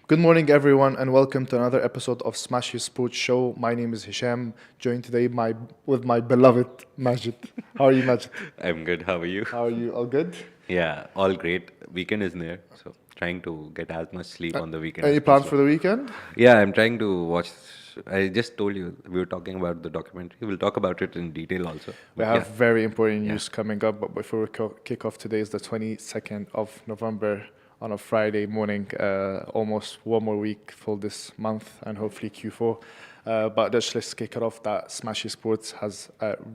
Good morning, everyone, and welcome to another episode of Smashi Sports Show. My name is Hisham, joined today with my beloved Majid. How are you, Majid? I'm good. How are you? How are you? All good? Yeah, all great. Weekend is near, so trying to get as much sleep on the weekend Any as plans for possible. the weekend? Yeah, I'm trying to watch. I just told you we were talking about the documentary. We'll talk about it in detail also. We But have yeah, very important yeah, news coming up, but before we kick off, today is the 22nd of November on a Friday morning. Almost one more week for this month and hopefully Q4. But let's kick it off that Smashy Sports has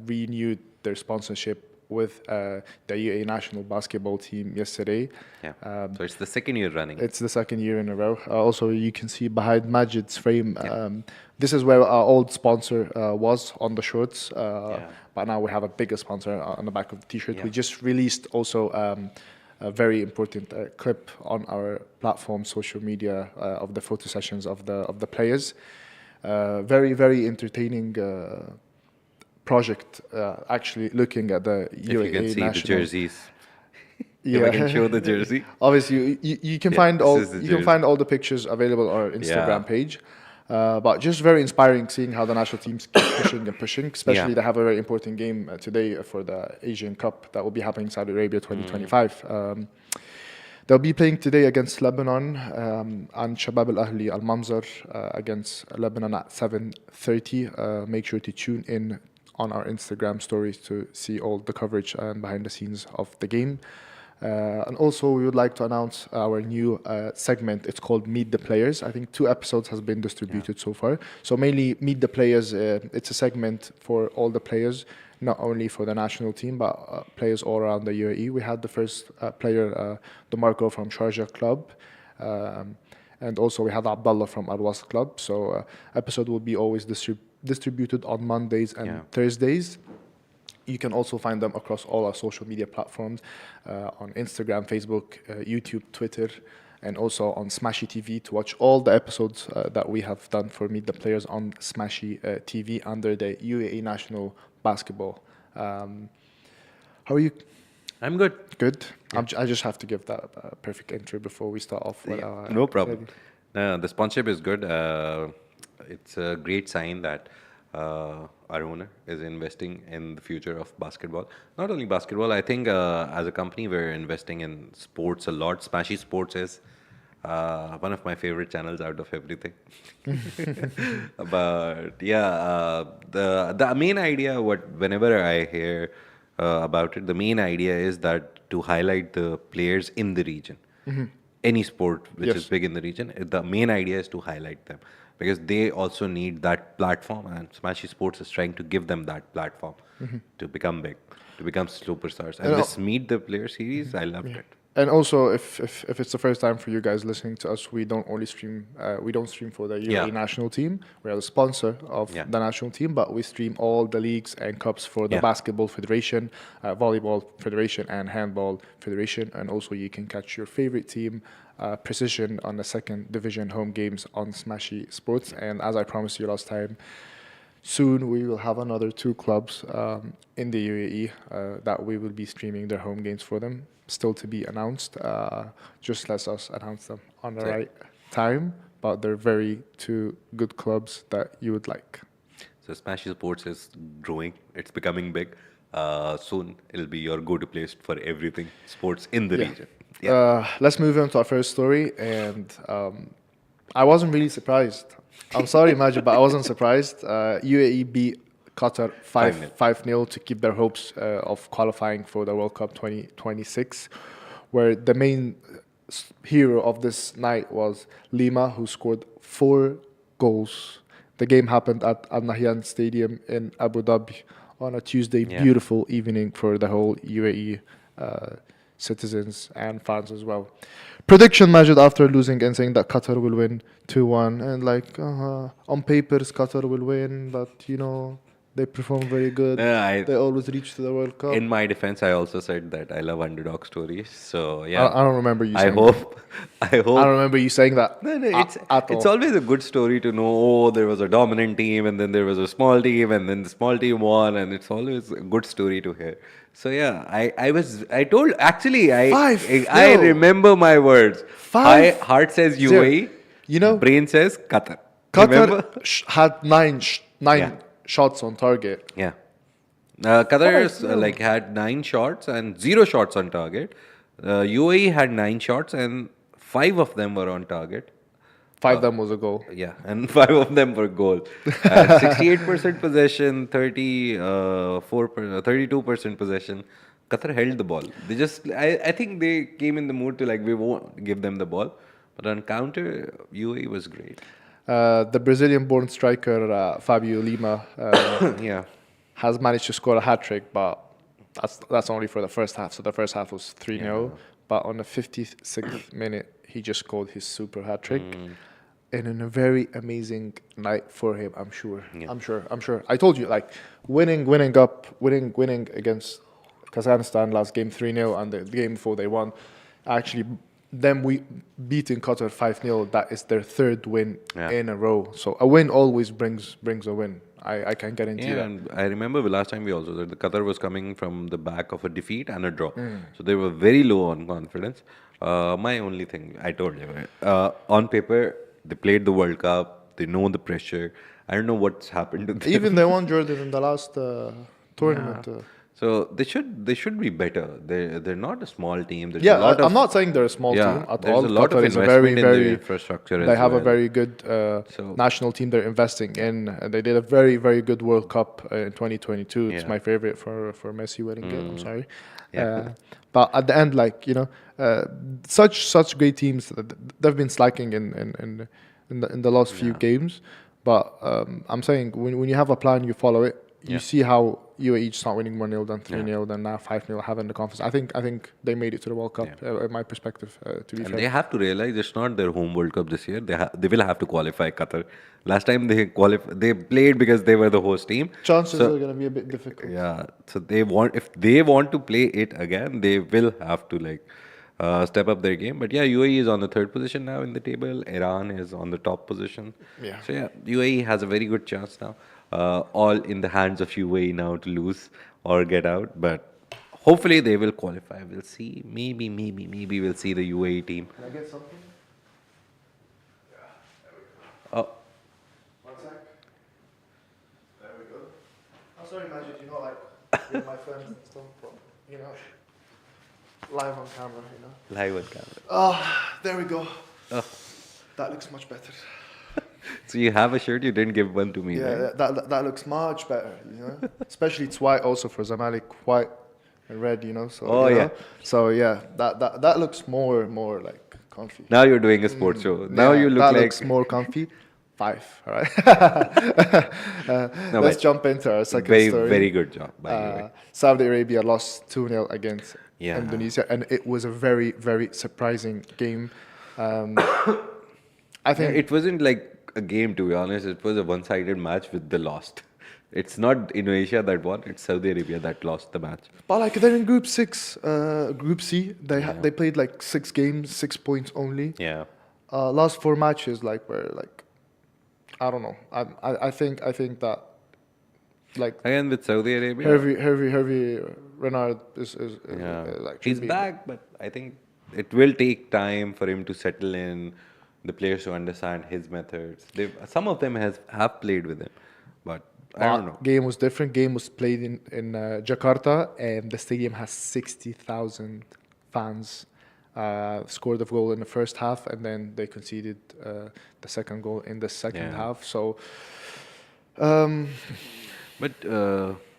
renewed their sponsorship with the UAE national basketball team yesterday. yeah. So it's the second year running. It's the second year in a row. Also, you can see behind Majid's frame, Yeah, this is where our old sponsor was on the shorts, yeah, but now we have a bigger sponsor on the back of the t-shirt. yeah, We just released also a very important clip on our platform, social media, of the photo sessions of the players. Very entertaining project. Actually, looking at the If you can UAE see the national. jerseys, if I can Yeah, show the jersey. obviously you can Yeah, find this is the you can jersey. find all the pictures available on our Yeah, Instagram page. But just very inspiring seeing how the national teams keep pushing and pushing. yeah. Especially they have a very important game today for the Asian Cup that will be happening in Saudi Arabia Mm, 2025. They'll be playing today against Lebanon and Shabab Al Ahli Al Mamzar against Lebanon at 7:30. Make sure to tune in on our Instagram stories to see all the coverage and behind the scenes of the game. And also, we would like to announce our new segment. It's called Meet the Players. I think 2 episodes has been yeah, distributed so far. So mainly Meet the Players. It's a segment for all the players, not only for the national team, but players all around the UAE. We had the first player, DeMarco from Sharjah Club. Um, and also we had Abdullah from Al Wasl Club. So episode will be always distributed on Mondays yeah. and Thursdays. You can also find them across all our social media platforms on Instagram, Facebook, YouTube, Twitter, and also on Smashi TV to watch all the episodes that we have done for Meet the Players on Smashi TV under the UAE National Basketball. Um, how are you? I'm good. Good. Yeah. I just have to give that perfect intro before we start off with Yeah, our. no problem. The sponsorship is good. It's a great sign that our owner is investing in the future of basketball. Not only basketball, I think as a company we're investing in sports a lot. Smashy Sports is one of my favorite channels out of everything. But yeah, the main idea, what whenever I hear about it, the main idea is that to highlight the players in the region. Any sport which is Yes. big in the region, the main idea is to highlight them because they also need that platform, and Smashy Sports is trying to give them that platform to become big, to become superstars. And And, this Meet the Player series, I loved yeah. it. And also, if it's the first time for you guys listening to us, we don't stream for the Yeah, UAE national team. We are the sponsor of yeah, the national team, but we stream all the leagues and cups for the yeah. basketball federation, volleyball federation, and handball federation. And also, you can catch your favorite team, Precision, on the second division home games on Smashy Sports. And as I promised you last time, soon we will have another 2 clubs in the UAE that we will be streaming their home games for them. Still to be announced. Just let us announce them on the So, right time. But they're very 2 good clubs that you would like. so Smashy Sports is growing. It's becoming big. Soon it'll be your go-to place for everything sports in the Yeah. region. Yeah. Let's move on to our first story. And I wasn't really surprised. I'm sorry, Majid, but I wasn't surprised. UAE beat Qatar 5 5-0. 5-0 to keep their hopes of qualifying for the World Cup 2026, where the main hero of this night was Lima, who scored 4 goals. The game happened at Al Nahyan Stadium in Abu Dhabi on a Tuesday, Yeah. beautiful evening for the whole UAE citizens and fans as well. Prediction Majid after losing and saying that Qatar will win 2-1 and like on papers Qatar will win, but they perform very good. I They always reach to the World Cup. In my defense, I also said that I love underdog stories. So I, yeah, I don't remember you I saying that. hope, I I don't hope. remember you saying that No, no, at it's all. always a good story to know. Oh, there was a dominant team, and then there was a small team, and then the small team won, and it's always a good story to hear. So yeah, I told actually I 5-0. remember my words. Five Heart says zero. UAE. You know, Brain says Qatar. Remember? Qatar had nine Yeah. shots on target. Yeah. Qatar no. like had 9 shots and 0 shots on target. UAE had 9 shots and 5 of them were on target. Five of them was a goal. Yeah, and 5 of them were goal. 68% possession, 32% possession. Qatar held the ball. I think they came in the mood to like we won't give them the ball, but on counter, UAE was great. The Brazilian-born striker Fabio Lima Yeah, has managed to score a hat trick, but that's only for the first half. So the first half was 3-0, but on the 56th minute, he just scored his super hat trick. And in a very amazing night for him, I'm sure. Yeah. I'm sure. I told you, like winning against Kazakhstan last game 3-0, and the game before they won. Actually, them we beating Qatar 5-0. That is their third win in a row. So a win always brings a win. I can guarantee that. and I remember the last time we also said the Qatar was coming from the back of a defeat and a draw, so they were very low on confidence. My only thing I told you, on paper they played the World Cup, they know the pressure. I don't know what's happened to them. Even they won Jordan in the last tournament. So they should be better. They're not a small team. There's Yeah, a lot I'm of, not saying they're a small Yeah, team at there's all. a lot of Qatar is a investment very, in their very infrastructure They as have a well. very good So- national team they're investing in. They did a very, very good World Cup in 2022. It's Yeah. my favorite for Messi winning it. I'm sorry. Yeah. But at the end, like such great teams, they've been slacking in the last few games. But I'm saying when you have a plan, you follow it. You see how UAE just not winning 1-0, then 3-0, then now 5-0, having the confidence. I think they made it to the World Cup, in my perspective, to be And fair. they have to realize it's not their home World Cup this year. They will have to qualify Qatar. Last time they played because they were the host team. Chances So- are going to be a bit difficult. Yeah, so if they want to play it again, they will have to step up their game. But yeah, UAE is on the third position now in the table. Iran is on the top position. Yeah. So yeah, UAE has a very good chance now. All in the hands of UAE now to lose or get out. But hopefully they will qualify. We'll see. Maybe we'll see the UAE team. Can I get something? Oh, One sec. There we go. I'm sorry, Majid, like, with my friends and stuff, but, live on camera, live on camera. There we go. Oh. That looks much better. So you have a shirt, you didn't give one to me, right? Yeah, that looks much better, Especially it's white also for Zamalek, white and red, So, Oh, yeah. So, yeah, that looks more like comfy. Now you're doing a sports show. Now Yeah, you look that like... looks more comfy. 5, all right? No, Let's but jump into our second very, story. very good job, by the way. Saudi Arabia lost 2-0 against Yeah. Indonesia, and it was a very, very surprising game. I think It wasn't like a game, to be honest. It was a one-sided match with the lost. It's not Indonesia that won. It's Saudi Arabia that lost the match. But like they're in Group 6, Group C. They played like 6 games, 6 points only. Yeah. Last 4 matches were I don't know. I think that like Again with Saudi Arabia. Hervey Renard is Yeah. like He's should be- back, but I think it will take time for him to settle in, the players to understand his methods. Some of them have played with him, but I don't know. Game was different. Game was played in Jakarta, and the stadium has 60,000 fans. Scored a goal in the first half, and then they conceded the second goal in the second Yeah. half. So, But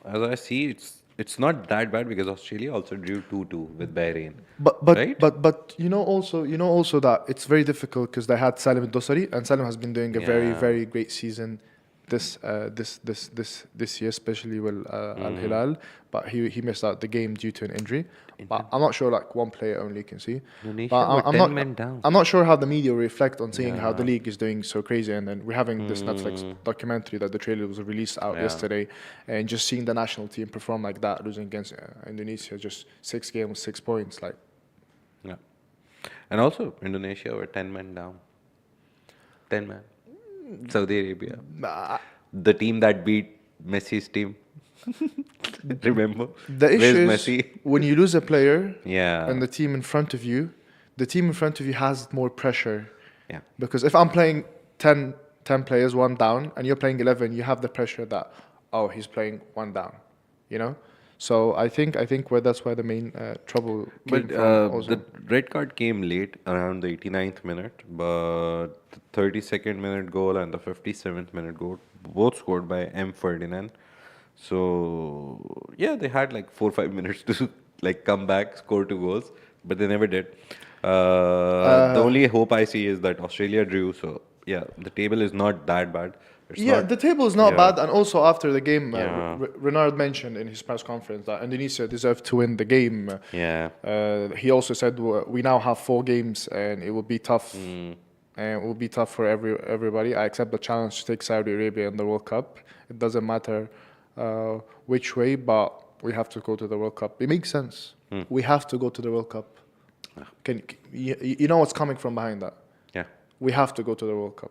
as I see, it's not that bad because Australia also drew 2-2 with Bahrain. Right? but also that it's very difficult because they had Salim Dosari, and Salim has been doing a very, Yeah. very great season this year, especially with Al Hilal. But he missed out the game due to an injury. But I'm not sure one player only can see. Indonesia But were I'm 10 not men down. I'm not sure how the media reflect on seeing how the league is doing so crazy, and then we're having this Netflix documentary that the trailer was released out yesterday, and just seeing the national team perform like that, losing against Indonesia, just 6 games, 6 points, Yeah. And also, Indonesia were 10 men down. 10 men. Saudi Arabia. The team that beat Messi's team. Remember? The Where's issue is Messi? when you lose a player Yeah. and the team in front of you has more pressure Yeah. Because if I'm playing 10 players, one down, and you're playing 11, you have the pressure that, oh, he's playing one down, you know? So I think that's where the main trouble came But from also. the red card came late around the 89th minute, but the 32nd minute goal and the 57th minute goal both scored by M. Ferdinand. So yeah, they had like 4 or 5 minutes to like come back, score 2 goals, but they never did. The only hope I see is that Australia drew. So yeah, the table is not that bad. It's Yeah, not. the table is not Yeah. bad, and also after the game, Yeah. Renard mentioned in his press conference that Indonesia deserved to win the game. Yeah. He also said we now have 4 games, and it will be tough, Mm. and it will be tough for everybody. I accept the challenge to take Saudi Arabia in the World Cup. It doesn't matter which way, but we have to go to the World Cup. It makes sense. We have to go to the World Cup. You know what's coming from behind that? Yeah. We have to go to the World Cup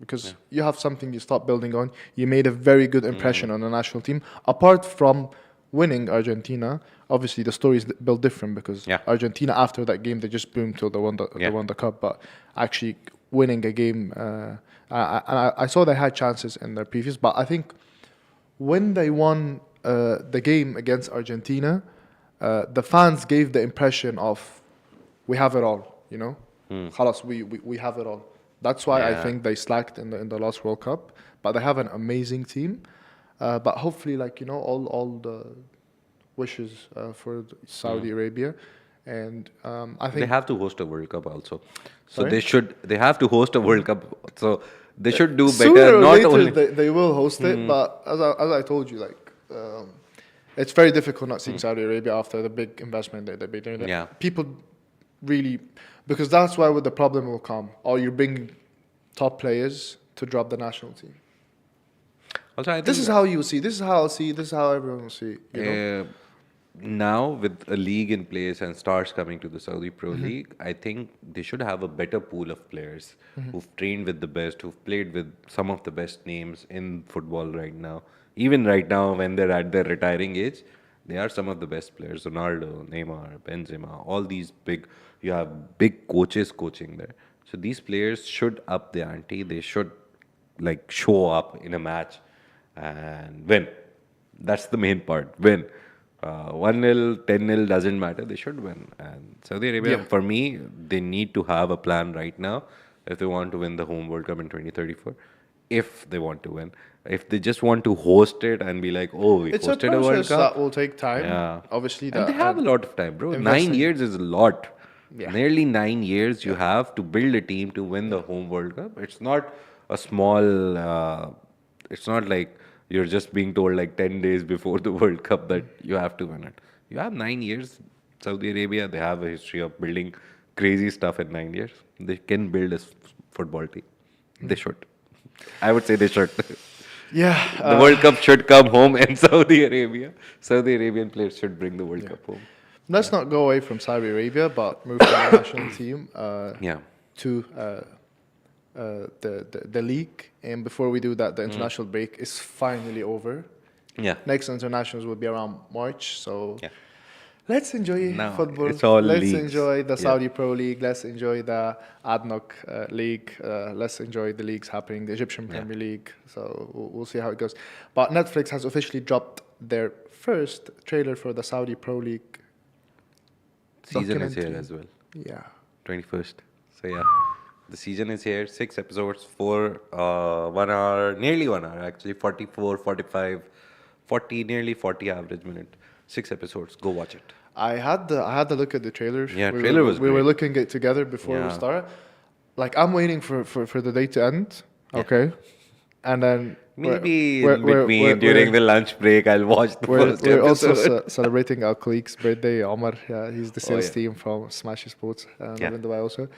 because you have something you start building on. You made a very good impression on the national team. Apart from winning Argentina, obviously the story is built different because Yeah. Argentina after that game they just boomed till they won the cup. But actually winning a game, I saw they had chances in their previous. But I think when they won the game against Argentina, the fans gave the impression of we have it all, you know. خلاص, we have it all. That's why I Yeah. think they slacked in the last World Cup. But they have an amazing team. But hopefully, like, you know, all the wishes for Saudi Arabia, and I They think have to host a World Cup also. So Sorry? they have to host a World Cup. So they should do sooner better. or Not later only. they will host it. But as I told you, like it's very difficult not seeing Saudi Arabia after the big investment that they made. Yeah. People really, because that's why the problem will come. Or you bring top players to drop the national team. Also, I think This is how you see. This is how I'll see. This is how everyone will see. You know? now with a league in place and stars coming to the Saudi Pro Mm-hmm. League, I think they should have a better pool of players who've trained with the best, who've played with some of the best names in football right now. Even right now, when they're at their retiring age, they are some of the best players. Ronaldo, Neymar, Benzema, all these big. You have big coaches coaching there. So these players should up the ante. They should like show up in a match and win. That's the main part. Win. 1-0, 10-0 doesn't matter. They should win. And Saudi Arabia, Yeah. for me, they need to have a plan right now if they want to win the home World Cup in 2034. If they want to win. If they just want to host it and be like, oh, we It's a hosted a World process Cup. that will take time. Yeah. Obviously, And they have a lot of time, bro. 9 investing. years is a lot. Yeah. Nearly 9 years you have to build a team to win the home World Cup. It's not a small. It's not like you're just being told like 10 days before the World Cup that you have to win it. You have 9 years. Saudi Arabia, they have a history of building crazy stuff in 9 years. They can build a football team. They should. I would say they should. Yeah. The World Cup should come home in Saudi Arabia. Saudi Arabian players should bring the World Cup home. Let's not go away from Saudi Arabia, but move from the national team Yeah. to the league. And before we do that, the international break is finally over. Yeah. Next internationals will be around March, so Yeah. let's enjoy Now, football. it's all Let's leagues. enjoy the Yeah. Saudi Pro League. Let's enjoy the ADNOC League. Let's enjoy the leagues happening, the Egyptian Premier League. So we'll see how it goes. But Netflix has officially dropped their first trailer for the Saudi Pro League. Season is here documentary. as well. Yeah. 21st. So yeah, the season is here. 6 episodes for 1 hour, nearly 1 hour actually. 44, 45, 40, nearly 40 average minute. 6 episodes. Go watch it. I had the look at the trailer. Yeah, trailer was We were great. looking at it together before we Yeah. started. Like I'm waiting for the day to end. Okay. And then Maybe we're- in we're- between we're- during the lunch break, I'll watch the first we're also episode. celebrating our colleague's birthday, Omar. Yeah, he's the sales yeah. team from Smashi Sports Yeah. in Dubai also.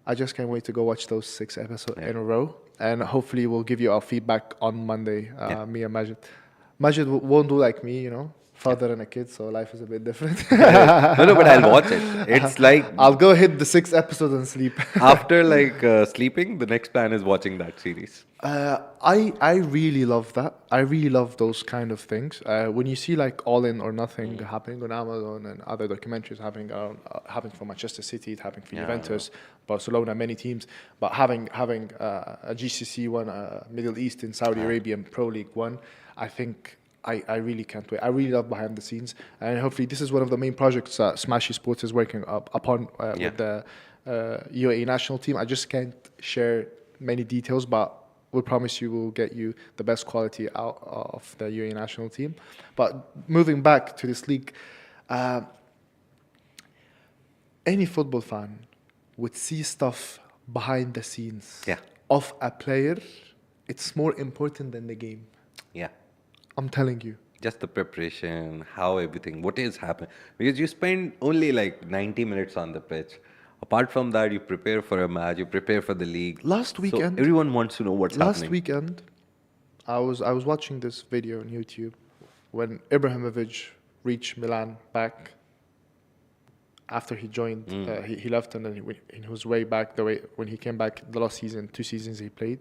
I just can't wait to go watch those 6 episodes Yeah. in a row. And hopefully we'll give you our feedback on Monday, Yeah. me and Majid. Majid won't do like me, you know, father and a kid, so life is a bit different. No, but I'll watch it. It's like I'll go hit the 6th episode and sleep. after like sleeping, the next plan is watching that series. I really love that. I really love those kind of things. When you see like All In or Nothing happening on Amazon and other documentaries happening for Manchester City, it happening for Juventus, Barcelona, many teams, but having a GCC one, a Middle Eastern Saudi Arabian Pro League one, I think I really can't wait. I really love behind the scenes, and hopefully this is one of the main projects that Smashi Sports is working upon with the UAE national team. I just can't share many details, but we promise you we'll get you the best quality out of the UAE national team. But moving back to this league, any football fan would see stuff behind the scenes Yeah. of a player. It's more important than the game. Yeah. I'm telling you. Just the preparation, how everything, what is happening. Because you spend only like 90 minutes on the pitch. Apart from that, you prepare for a match, you prepare for the league. Last weekend, so everyone wants to know what's last happening. weekend, I was watching this video on YouTube when Ibrahimovic reached Milan back after he joined. He left and then in his way back, the way when he came back the last season, 2 seasons he played.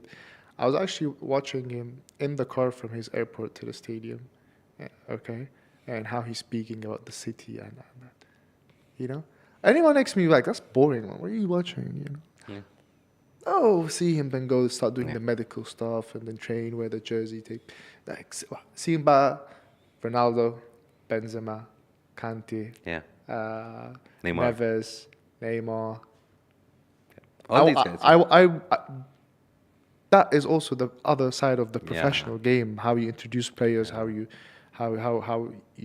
I was actually watching him in the car from his airport to the stadium, okay, and how he's speaking about the city and you know. Anyone next to me like, that's boring, man. What are you watching? You know. Yeah. Oh, see him then go start doing the medical stuff and then train, wear the jersey, take like see him by Ronaldo, Benzema, Kante, Yeah. Neymar. Neves, Neymar. All these guys. I that is also the other side of the professional game. How you introduce players, how you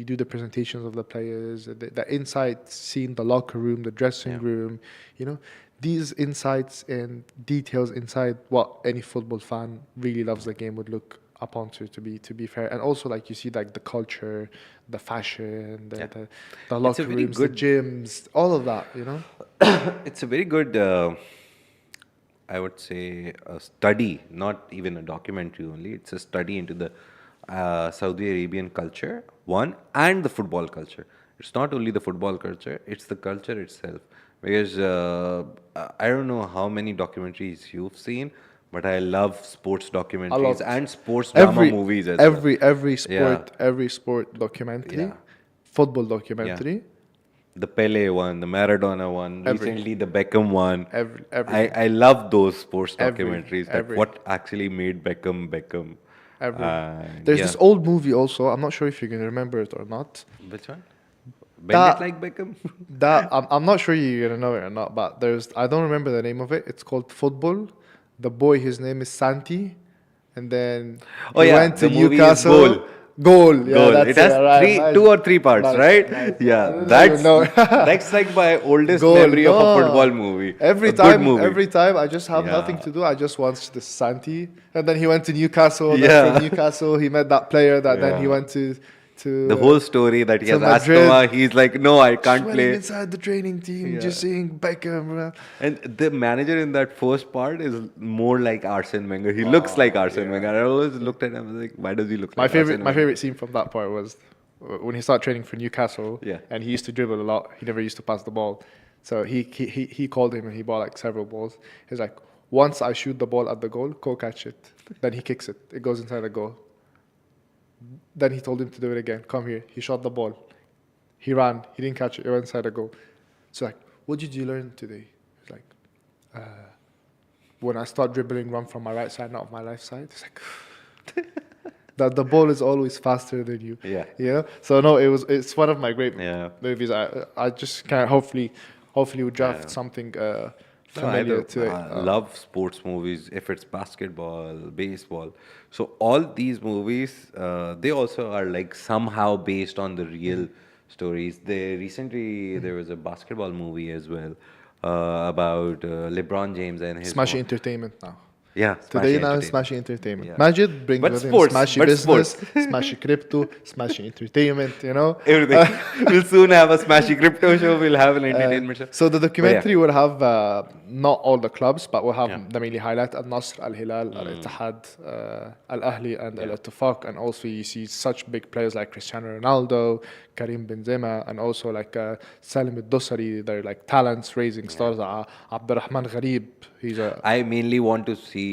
do the presentations of the players, the inside scene, the locker room, the dressing room. You know, these insights and details inside what any football fan really loves the game would look upon to be fair. And also, like you see, like the culture, the fashion, the locker very rooms, good- the gyms, all of that. You know. It's a very good, I would say, a study, not even a documentary only. It's a study into the Saudi Arabian culture, one, and the football culture. It's not only the football culture, it's the culture itself. Because I don't know how many documentaries you've seen, but I love sports documentaries and sports drama movies as well. Every sport documentary, football documentary. The Pele one, the Maradona one, recently the Beckham one. Every I love those sports Every- documentaries. every- What actually made Beckham Beckham. There's this old movie also. I'm not sure if you can remember it or not. Which one? Bend It Like Beckham? That I'm not sure you're gonna know it or not. But I don't remember the name of it. It's called Football. The boy, his name is Santi, and then he went to the movie is Newcastle. Goal. Yeah, Goal. that's It has right. two or three parts, Nice, right? nice. Yeah, I don't that's even know. that's like my oldest Goal, memory of a no. football movie. Every A good time, movie. I just have nothing Yeah. to do. I just watch the Santi, and then he went to Newcastle. Yeah. Then from Newcastle, he met that player. That then he Yeah. went to The whole story that he to has Madrid. asthma, he's like, no, I can't sweating play. inside the training team, just seeing Beckham. Bro. And the manager in that first part is more like Arsene Wenger. He looks like Arsene Wenger. I always looked at him and was like, why does he look like Arsene My Wenger? favorite scene from that part was when he started training for Newcastle. Yeah. And he used to dribble a lot. He never used to pass the ball. So he called him and he bought like several balls. He's like, once I shoot the ball at the goal, go catch it. Then he kicks it. It goes inside the goal. Then he told him to do it again. Come here. He shot the ball. He ran. He didn't catch it. It went inside the goal. So like, what did you learn today? He's like, when I start dribbling, run from my right side, not my left side. It's like that the ball is always faster than you. Yeah. You know. So no, it's one of my great Yeah. movies. I just kind of hopefully we draft something familiar to it. I love sports movies. If it's basketball, baseball, so all these movies, they also are like somehow based on the real stories. There was a basketball movie as well about LeBron James and his Smashi Entertainment now. Yeah, Today Smashi now Entertainment. Smashi Entertainment. Yeah. Majid brings But with him sports, Smashi but Business, sports. Smashi Crypto, Smashi Entertainment, you know. Everything. We'll soon have a Smashy crypto show. We'll have an entertainment show. So the But yeah. documentary will have not all the clubs, but we'll have Yeah. the mainly highlight: Al Nasr, Al Hilal, Al Ittihad, Al Ahli, and Al Ittifaq. And also you see such big players like Cristiano Ronaldo, Karim Benzema, and also like Salim Al Dosari. They're like talents, raising stars. Abdurrahman Gharib, he's a I mainly want to see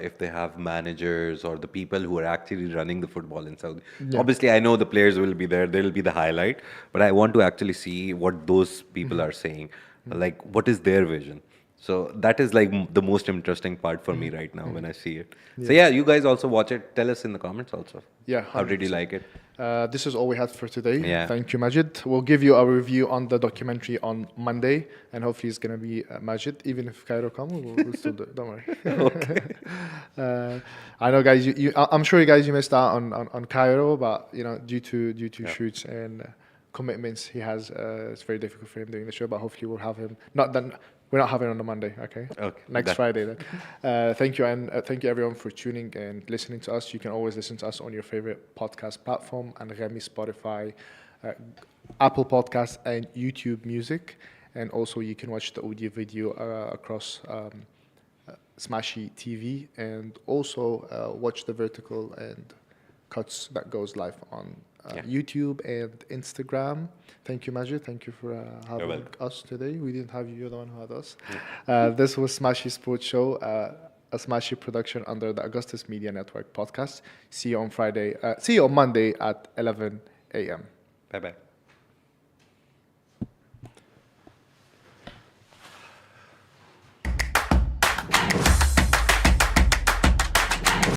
if they have managers or the people who are actually running the football in Saudi. Obviously, I know the players will be there; they'll be the highlight. But I want to actually see what those people are saying, like what is their vision. So that is like the most interesting part for me right now when I see it. So yeah, you guys also watch it. Tell us in the comments also. Yeah, How did you 100%. like it? This is all we had for today. Yeah. Thank you, Majid. We'll give you a review on the documentary on Monday, and hopefully it's going to be Majid. Even if Cairo come, we'll still do it. Don't worry. I know, guys. I'm sure you guys you missed out on Cairo, but you know, due to shoots and commitments he has, it's very difficult for him doing the show. But hopefully we'll have him. Not then. We're not having it on the Monday, okay? Okay, Next that- Friday then. Thank you, and thank you everyone for tuning and listening to us. You can always listen to us on your favorite podcast platform: Anghami, Spotify, Apple Podcasts, and YouTube Music. And also, you can watch the audio video across Smashi TV, and also watch the vertical and cuts that goes live on YouTube and Instagram. Thank you, Majid. Thank you for having welcome. us today. We didn't have you. You're the one who had us. This was Smashi Sports Show, a Smashi production under the Augustus Media Network podcast. See you on Monday at 11 a.m. Bye bye.